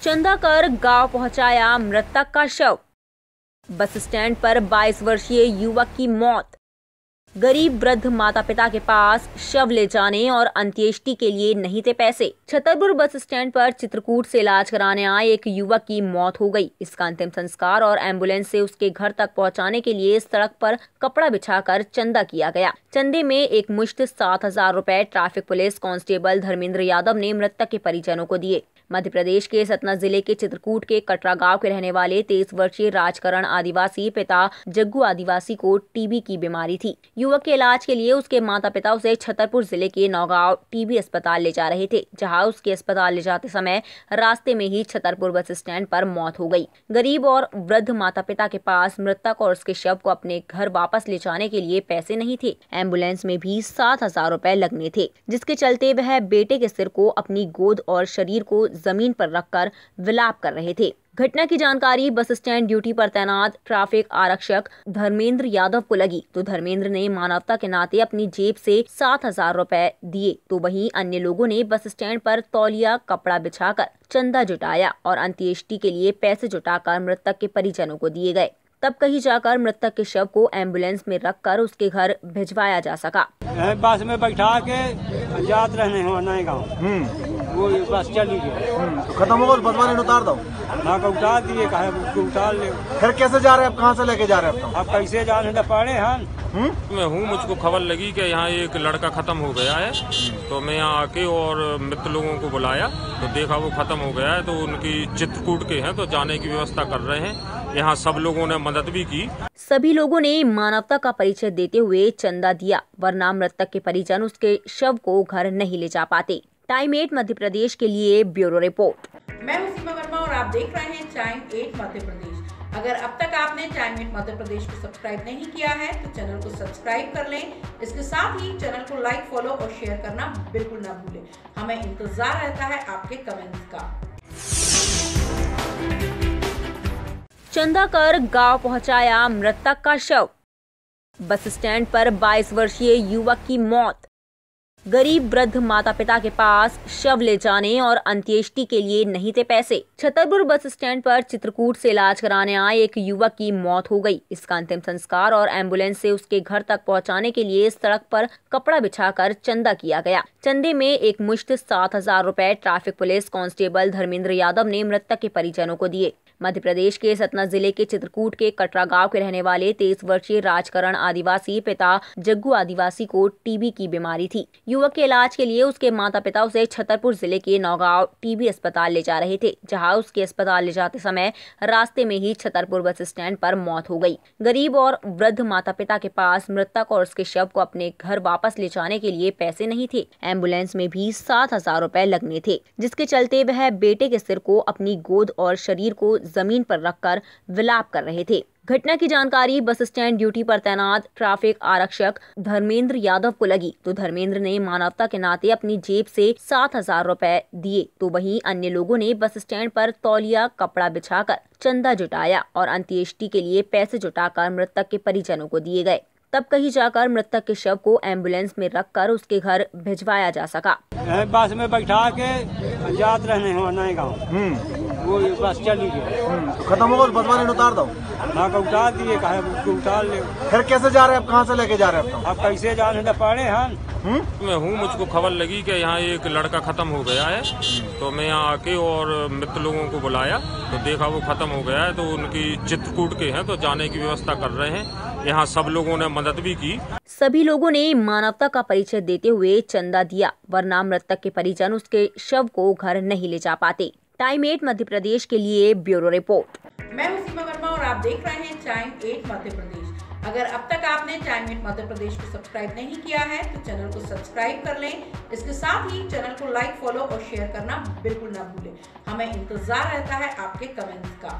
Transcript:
चंदा कर गांव पहुंचाया मृतक का शव। बस स्टैंड पर 22 वर्षीय युवक की मौत। गरीब वृद्ध माता पिता के पास शव ले जाने और अंत्येष्टि के लिए नहीं थे पैसे। छतरपुर बस स्टैंड पर चित्रकूट से इलाज कराने आए एक युवक की मौत हो गई। इसका अंतिम संस्कार और एम्बुलेंस से उसके घर तक पहुंचाने के लिए सड़क पर कपड़ा बिछाकर चंदा किया गया। चंदे में एक मुश्त 7,000 रुपए traffic police constable Dharmendra Yadav ने मृतक के परिजनों को दिए। मध्य प्रदेश के सतना जिले के चित्रकूट के कटरा गांव के रहने वाले 23 वर्षीय राजकरण आदिवासी पिता जग्गू आदिवासी को टीबी की बीमारी थी। युवक के इलाज के लिए उसके माता पिता उसे छतरपुर जिले के नौगांव टीबी अस्पताल ले जा रहे थे, जहां उसके अस्पताल ले जाते समय रास्ते में ही छतरपुर बस स्टैंड पर मौत हो गई। गरीब और वृद्ध माता पिता के पास मृतक और उसके शव को अपने घर वापस ले जाने के लिए पैसे नहीं थे। एम्बुलेंस में भी 7,000 रुपए लगने थे, जिसके चलते वह बेटे के सिर को अपनी गोद और शरीर को जमीन पर रखकर विलाप कर रहे थे। घटना की जानकारी बस स्टैंड ड्यूटी पर तैनात ट्रैफिक आरक्षक धर्मेंद्र यादव को लगी तो धर्मेंद्र ने मानवता के नाते अपनी जेब से 7,000 रुपए दिए, तो वहीं अन्य लोगों ने बस स्टैंड पर तौलिया कपड़ा बिछाकर चंदा जुटाया और अंत्येष्टि के लिए पैसे जुटाकर मृतक के परिजनों को दिए गए। तब कहीं जाकर मृतक के शव को एम्बुलेंस में रखकर उसके घर भिजवाया जा सका। बस में बैठा के जात रहने हो नए गाँव, वो बस चली गई। खत्म हो गया, बस वाले ने उतार दो ना का उतार दिए, कहे उतार ले। फिर कैसे जा रहे हैं आप, कहाँ से लेके जा रहे हैं अब कैसे जाने तो पड़े हम। मैं हूँ, मुझको खबर लगी कि यहाँ एक लड़का खत्म हो गया है, तो मैं यहाँ आके और मित्र लोगों को बुलाया तो देखा वो खत्म हो गया है, तो उनकी चित्रकूट के हैं तो जाने की व्यवस्था कर रहे हैं। यहाँ सब लोगों ने मदद भी की। सभी लोगों ने मानवता का परिचय देते हुए चंदा दिया, वरना मृतक के परिजन उसके शव को घर नहीं ले जा पाते। टाइम 8 मध्य प्रदेश के लिए ब्यूरो रिपोर्ट। मैं हूं सीमा वर्मा और आप देख रहे हैं टाइम 8 मध्य प्रदेश। अगर अब तक आपने टाइम 8 मध्य प्रदेश को सब्सक्राइब नहीं किया है तो चैनल को सब्सक्राइब कर लें। इसके साथ ही चैनल को लाइक, फॉलो और शेयर करना बिल्कुल ना भूलें। हमें इंतजार रहता है आपके कमेंट्स का। चंदा कर गांव पहुंचाया मृतक का शव। बस स्टैंड पर 22 वर्षीय युवक की मौत। गरीब वृद्ध माता पिता के पास शव ले जाने और अंत्येष्टि के लिए नहीं थे पैसे। छतरपुर बस स्टैंड पर चित्रकूट से इलाज कराने आए एक युवक की मौत हो गई। इसका अंतिम संस्कार और एम्बुलेंस से उसके घर तक पहुंचाने के लिए सड़क पर कपड़ा बिछाकर चंदा किया गया। चंदे में एक मुश्त 7,000 रुपए traffic police constable Dharmendra Yadav ने मृतक के परिजनों को दिए। मध्य प्रदेश के सतना जिले के चित्रकूट के कटरा गांव के रहने वाले 23 वर्षीय राजकरण आदिवासी पिता जग्गू आदिवासी को टीबी की बीमारी थी। युवक के इलाज के लिए उसके माता पिता उसे छतरपुर जिले के नौगांव टीबी अस्पताल ले जा रहे थे, जहां उसके अस्पताल ले जाते समय रास्ते में ही छतरपुर बस स्टैंड पर मौत हो गई। गरीब और वृद्ध माता पिता के पास मृतक और उसके शव को अपने घर वापस ले जाने के लिए पैसे नहीं थे। एम्बुलेंस में भी 7,000 रुपए लगने थे, जिसके चलते वह बेटे के सिर को अपनी गोद और शरीर को जमीन पर रखकर विलाप कर रहे थे। घटना की जानकारी बस स्टैंड ड्यूटी पर तैनात ट्रैफिक आरक्षक धर्मेंद्र यादव को लगी तो धर्मेंद्र ने मानवता के नाते अपनी जेब से 7,000 रुपए दिए, तो वहीं अन्य लोगों ने बस स्टैंड पर तौलिया कपड़ा बिछाकर चंदा जुटाया और अंत्येष्टि के लिए पैसे जुटाकर मृतक के परिजनों को दिए गए। तब कहीं जाकर मृतक के शव को एम्बुलेंस में रखकर उसके घर भिजवाया जा सका। बस में बैठा के जात रहने हो नए गाँव, वो बस चली गई। खत्म हो गया, बस वाले ने उतार दो ना का उतार दिए, कहे उतार ले। फिर कैसे जा रहे हैं आप, कहाँ से लेके जा रहे हैं अब कैसे जाने तो पड़े हम। मैं हूँ, मुझको खबर लगी कि यहाँ एक लड़का खत्म हो गया है, तो मैं यहाँ आके और मित्र लोगों को बुलाया तो देखा वो खत्म हो गया है, तो उनकी चित्रकूट के हैं तो जाने की व्यवस्था कर रहे हैं। यहाँ सब लोगों ने मदद भी की। सभी लोगों ने मानवता का परिचय देते हुए चंदा दिया, वरना मृतक के परिजन उसके शव को घर नहीं ले जा पाते। टाइम 8 मध्य प्रदेश के लिए ब्यूरो रिपोर्ट। मैं हूं सीमा वर्मा और आप देख रहे हैं टाइम 8 मध्य प्रदेश। अगर अब तक आपने टाइम 8 मध्य प्रदेश को सब्सक्राइब नहीं किया है तो चैनल को सब्सक्राइब कर लें। इसके साथ ही चैनल को लाइक, फॉलो और शेयर करना बिल्कुल ना भूलें। हमें इंतजार रहता है आपके कमेंट्स का।